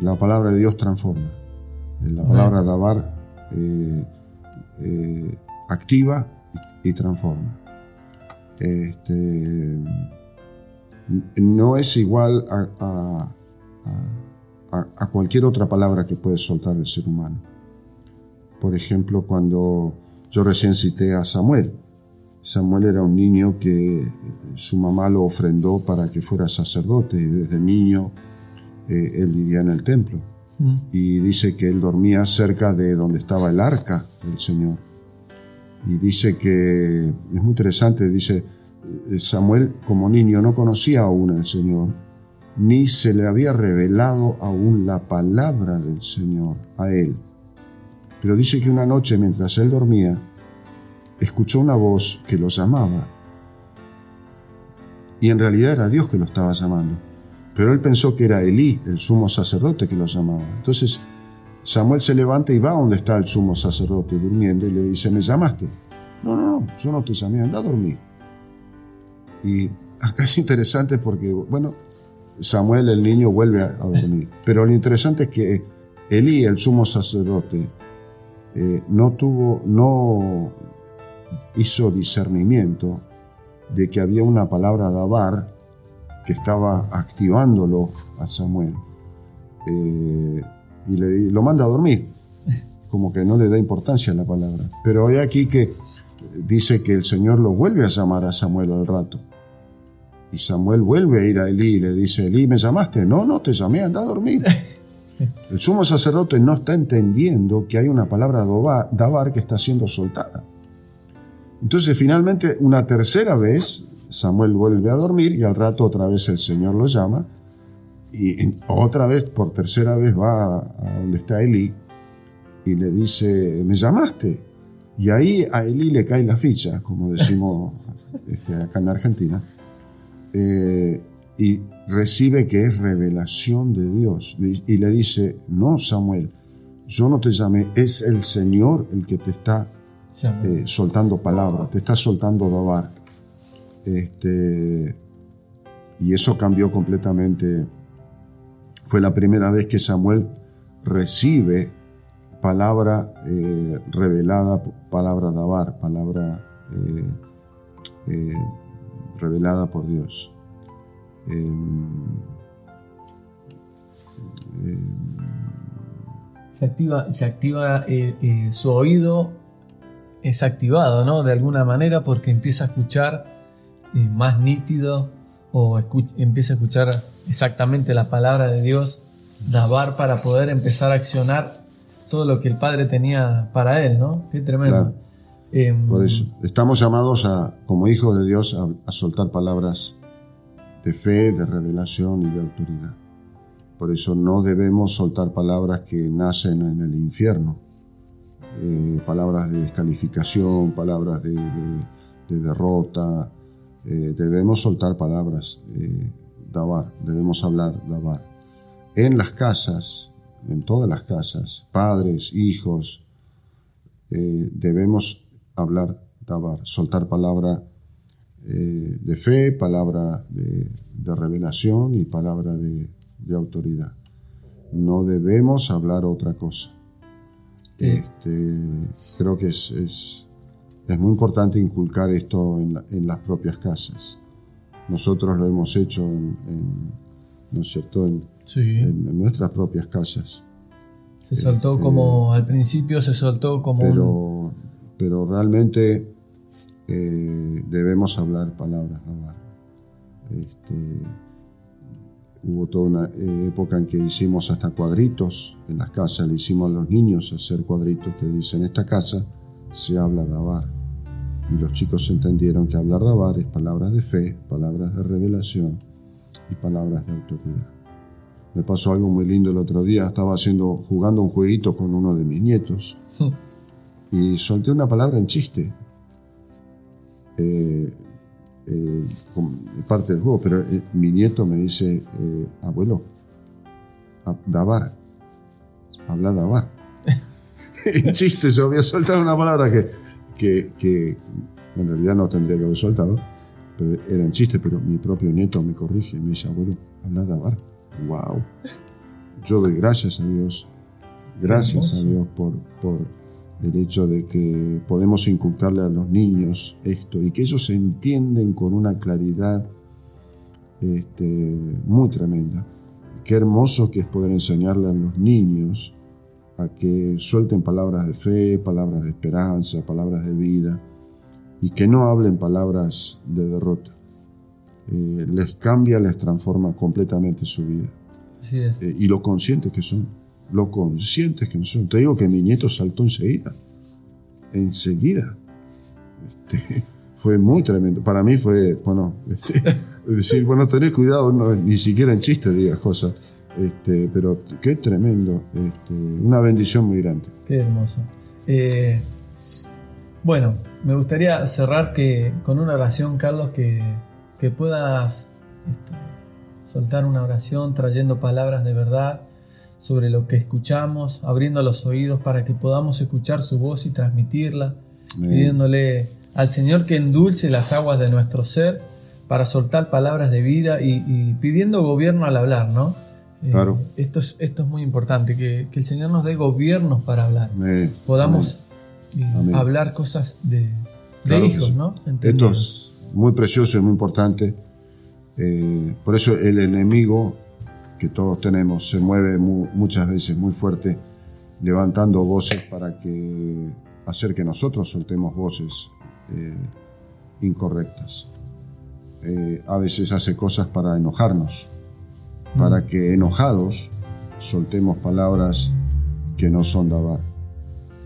La palabra de Dios transforma. La palabra Dabar activa y transforma. No es igual a cualquier otra palabra que puede soltar el ser humano. Por ejemplo, cuando yo recién cité a Samuel. Samuel era un niño que su mamá lo ofrendó para que fuera sacerdote, y desde niño él vivía en el templo. Y dice que él dormía cerca de donde estaba el arca del Señor. Y dice que, es muy interesante, dice, Samuel como niño no conocía aún al Señor, ni se le había revelado aún la palabra del Señor a él. Pero dice que una noche, mientras él dormía, escuchó una voz que lo llamaba. Y en realidad era Dios que lo estaba llamando. Pero él pensó que era Elí, el sumo sacerdote, que lo llamaba. Entonces Samuel se levanta y va donde está el sumo sacerdote durmiendo y le dice: ¿me llamaste? No, yo no te llamé, anda a dormir. Y acá es interesante porque, bueno, Samuel, el niño, vuelve a dormir. Pero lo interesante es que Elí, el sumo sacerdote, no hizo discernimiento de que había una palabra Dabar que estaba activándolo a Samuel, y lo manda a dormir, como que no le da importancia a la palabra. Pero hay aquí que dice que el Señor lo vuelve a llamar a Samuel al rato, y Samuel vuelve a ir a Elí y le dice: Elí, ¿me llamaste? No te llamé, anda a dormir. El sumo sacerdote no está entendiendo que hay una palabra Dabar que está siendo soltada. Entonces, finalmente, una tercera vez, Samuel vuelve a dormir y al rato otra vez el Señor lo llama, y otra vez, por tercera vez, va a donde está Elí y le dice: ¿me llamaste? Y ahí a Elí le cae la ficha, como decimos acá en Argentina, y recibe que es revelación de Dios, y le dice: no, Samuel, yo no te llamé, es el Señor el que te está soltando palabras, te está soltando Dabar. Y eso cambió completamente. Fue la primera vez que Samuel recibe palabra revelada, palabra dabar, palabra revelada por Dios. Se activa su oído, es activado, ¿no? De alguna manera, porque empieza a escuchar más nítido, o empieza a escuchar exactamente la palabra de Dios, dabar, para poder empezar a accionar todo lo que el Padre tenía para él, ¿no? Qué tremendo. Claro. Por eso, estamos llamados como hijos de Dios a soltar palabras de fe, de revelación y de autoridad. Por eso no debemos soltar palabras que nacen en el infierno, palabras de descalificación, palabras de derrota. Debemos soltar palabras dabar, debemos hablar dabar. En las casas, en todas las casas, padres, hijos, debemos hablar dabar, soltar palabra de fe, palabra de revelación y palabra de autoridad. No debemos hablar otra cosa. Creo que es muy importante inculcar esto en las propias casas. Nosotros lo hemos hecho ¿no es cierto? En nuestras propias casas. Se soltó como, al principio se soltó como pero realmente debemos hablar palabras. Hubo toda una época en que hicimos hasta cuadritos en las casas, le hicimos a los niños hacer cuadritos que dicen: esta casa se habla dabar. Y los chicos entendieron que hablar dabar es palabras de fe, palabras de revelación y palabras de autoridad. Me pasó algo muy lindo el otro día. Estaba jugando un jueguito con uno de mis nietos y solté una palabra en chiste. Parte del juego, pero mi nieto me dice: abuelo, dabar, habla dabar. En chiste, yo había soltado una palabra que en realidad no tendría que haber soltado, pero era en chiste, pero mi propio nieto me corrige y me dice: abuelo, habla dabar. Wow. Yo doy gracias a Dios, gracias a Dios por el hecho de que podemos inculcarle a los niños esto y que ellos entienden con una claridad muy tremenda. Qué hermoso que es poder enseñarle a los niños a que suelten palabras de fe, palabras de esperanza, palabras de vida, y que no hablen palabras de derrota. Les cambia, les transforma completamente su vida. Así es. Y lo conscientes que son. Te digo que mi nieto saltó enseguida. Fue muy tremendo. Para mí fue, decir, tenés cuidado, ni siquiera en chiste digas cosas. Pero qué tremendo, una bendición muy grande. Qué hermoso. Bueno, me gustaría cerrar con una oración, Carlos, que puedas soltar una oración trayendo palabras de verdad sobre lo que escuchamos, abriendo los oídos para que podamos escuchar su voz y transmitirla, pidiéndole al Señor que endulce las aguas de nuestro ser para soltar palabras de vida y pidiendo gobierno al hablar, ¿no? Claro. Esto es muy importante, que el Señor nos dé gobiernos para hablar. Podamos hablar cosas de hijos, ¿no? Esto es muy precioso y muy importante. Por eso el enemigo que todos tenemos se mueve muchas veces muy fuerte, levantando voces para hacer que nosotros soltemos voces incorrectas. A veces hace cosas para enojarnos, para que enojados soltemos palabras que no son dabar.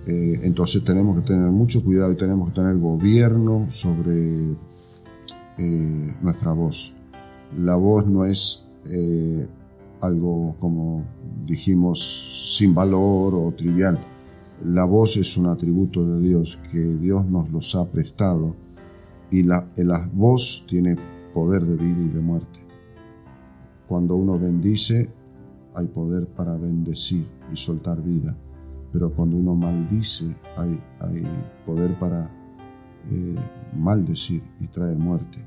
Entonces tenemos que tener mucho cuidado y tenemos que tener gobierno sobre nuestra voz. La voz no es algo, como dijimos, sin valor o trivial. La voz es un atributo de Dios que Dios nos los ha prestado, y la voz tiene poder de vida y de muerte. Cuando uno bendice, hay poder para bendecir y soltar vida, pero cuando uno maldice, hay poder para maldecir y traer muerte.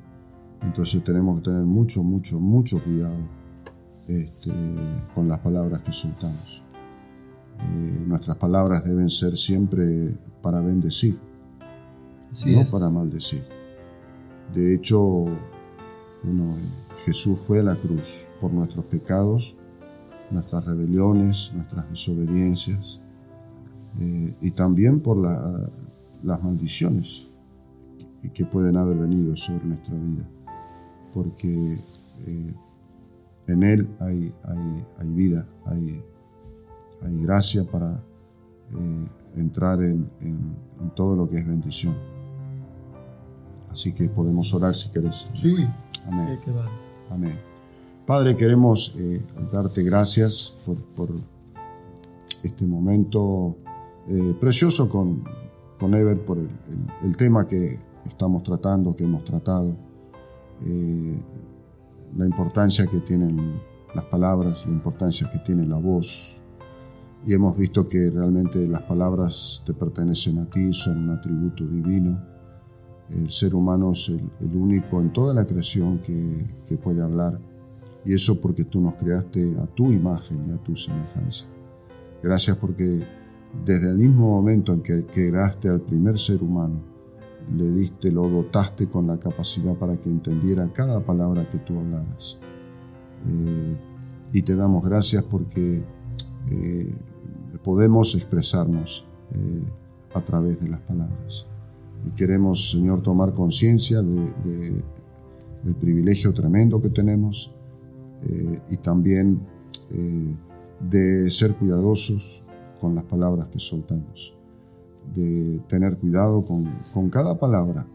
Entonces tenemos que tener mucho cuidado con las palabras que soltamos. Nuestras palabras deben ser siempre para bendecir, Así no es. para maldecir. De hecho, Jesús fue a la cruz por nuestros pecados, nuestras rebeliones, nuestras desobediencias, y también por las maldiciones que pueden haber venido sobre nuestra vida, porque en Él hay vida, hay gracia para entrar en todo lo que es bendición. Así que podemos orar si querés. Sí. Amén. Qué va. Amén. Padre, queremos darte gracias por este momento precioso con Ever, por el tema que estamos tratando, que hemos tratado, la importancia que tienen las palabras, la importancia que tiene la voz. Y hemos visto que realmente las palabras te pertenecen a ti, son un atributo divino. El ser humano es el único en toda la creación que puede hablar. Y eso porque tú nos creaste a tu imagen y a tu semejanza. Gracias porque desde el mismo momento en que creaste al primer ser humano, lo dotaste con la capacidad para que entendiera cada palabra que tú hablaras. Y te damos gracias porque podemos expresarnos a través de las palabras. Y queremos, Señor, tomar conciencia del privilegio tremendo que tenemos, y también de ser cuidadosos con las palabras que soltamos, de tener cuidado con cada palabra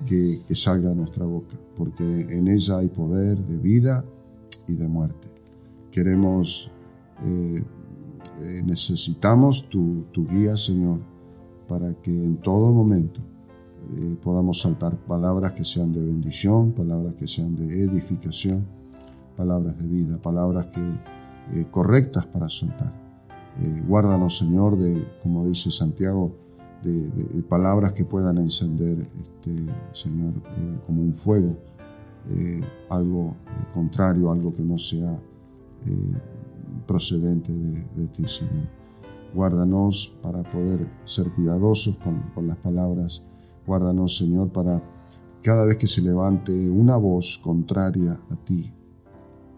que salga de nuestra boca, porque en ella hay poder de vida y de muerte. Necesitamos tu guía, Señor, para que en todo momento podamos soltar palabras que sean de bendición, palabras que sean de edificación, palabras de vida, palabras correctas para soltar. Guárdanos, Señor, como dice Santiago, de palabras que puedan encender, Señor, como un fuego, algo contrario, algo que no sea procedente de ti, Señor. Guárdanos para poder ser cuidadosos con las palabras. Guárdanos, Señor, para cada vez que se levante una voz contraria a ti,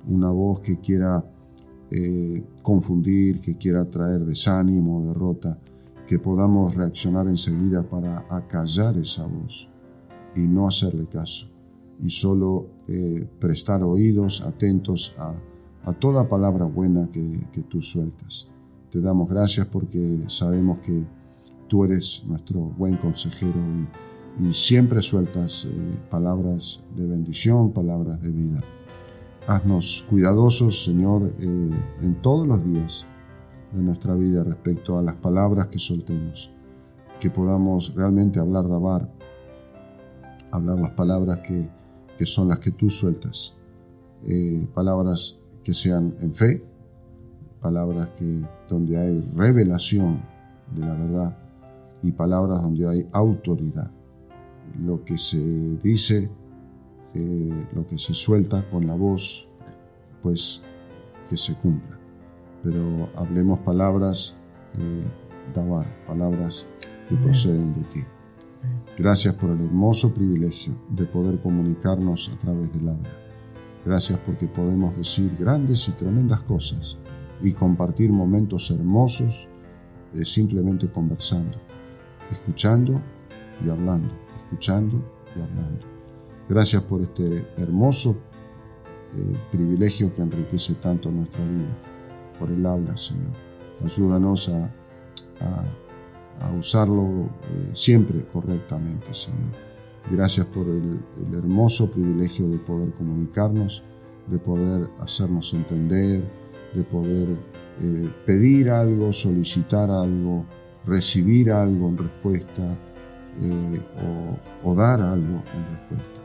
una voz que quiera confundir, que quiera traer desánimo, derrota, que podamos reaccionar enseguida para acallar esa voz y no hacerle caso, y solo prestar oídos atentos a toda palabra buena que tú sueltas. Te damos gracias porque sabemos que tú eres nuestro buen consejero y siempre sueltas palabras de bendición, palabras de vida. Haznos cuidadosos, Señor, en todos los días de nuestra vida respecto a las palabras que soltemos, que podamos realmente hablar las palabras que son las que tú sueltas, palabras que sean en fe, palabras donde hay revelación de la verdad y palabras donde hay autoridad. Lo que se dice, lo que se suelta con la voz, pues que se cumpla. Pero hablemos palabras palabras que proceden de ti. Gracias por el hermoso privilegio de poder comunicarnos a través del habla. Gracias porque podemos decir grandes y tremendas cosas y compartir momentos hermosos simplemente conversando, escuchando y hablando, escuchando y hablando. Gracias por este hermoso privilegio que enriquece tanto nuestra vida, por el habla, Señor. Ayúdanos a usarlo siempre correctamente, Señor. Gracias por el hermoso privilegio de poder comunicarnos, de poder hacernos entender, de poder pedir algo, solicitar algo, recibir algo en respuesta, o dar algo en respuesta.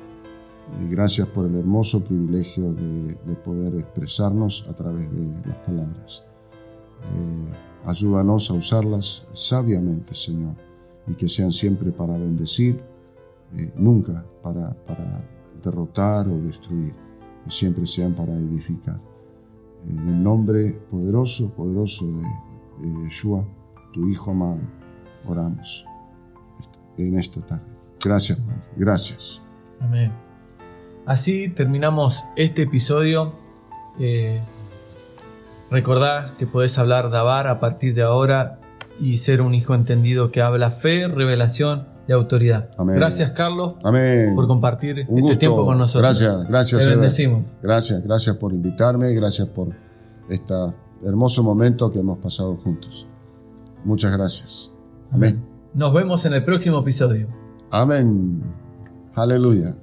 Gracias por el hermoso privilegio de poder expresarnos a través de las palabras. Ayúdanos a usarlas sabiamente, Señor, y que sean siempre para bendecir, nunca para derrotar o destruir, que siempre sean para edificar. En el nombre poderoso Yeshua, tu Hijo amado, oramos en esta tarde. Gracias, Padre. Gracias. Amén. Así terminamos este episodio. Recordá que podés hablar Dabar a partir de ahora y ser un hijo entendido que habla fe, revelación y autoridad. Amén. Gracias, Carlos, Amén. por compartir Un este gusto. tiempo con nosotros. Gracias. Te Eber. bendecimos. Gracias por invitarme, gracias por este hermoso momento que hemos pasado juntos. Muchas gracias. Amén. Nos vemos en el próximo episodio. Amén. Aleluya.